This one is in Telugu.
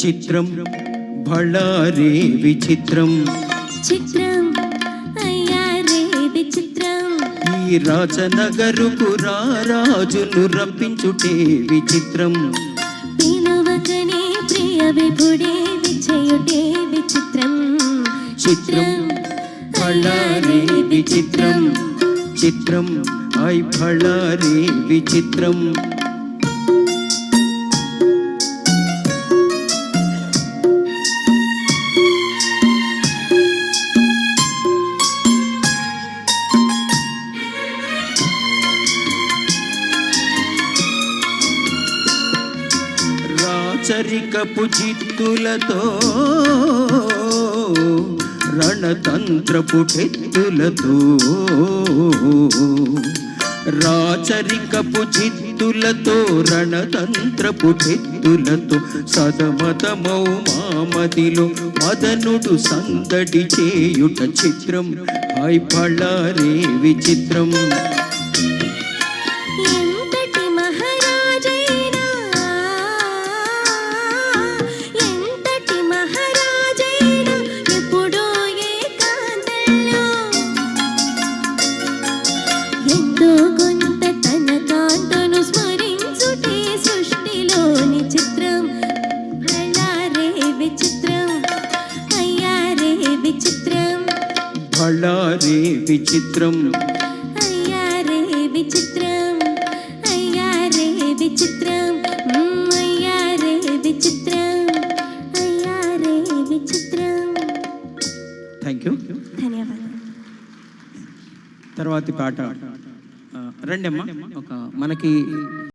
విచిత్రం బళ్ళారే విచిత్రం చిత్రం అయ్యారే విచిత్రం ఈ రాజనగరుకు రాజును రప్పించుటే విచిత్రం పిలువకనే ప్రియ విభుడే విజయుడే విచిత్రం చిత్రం బళ్ళారే విచిత్రం చిత్రం ఐ బళ్ళారే విచిత్రం రాచరికపు చిత్తులతో రణతంత్రపు టెత్తులతో రాచరికపు చిత్తులతో రణతంత్రపు టెత్తులతో సదమతమౌ మామదిలో మదనుడు సందడి చేయుట చిత్రం హాయ్ బళ్ళారే విచిత్రం బళ్ళారే విచిత్రం అయ్యారే విచిత్రం అయ్యారే విచిత్రం అయ్యారే విచిత్రం అయ్యారే విచిత్రం. థ్యాంక్ యూ, ధన్యవాదాలు. తర్వాతి పాట రండి అమ్మా. ఒక మనకి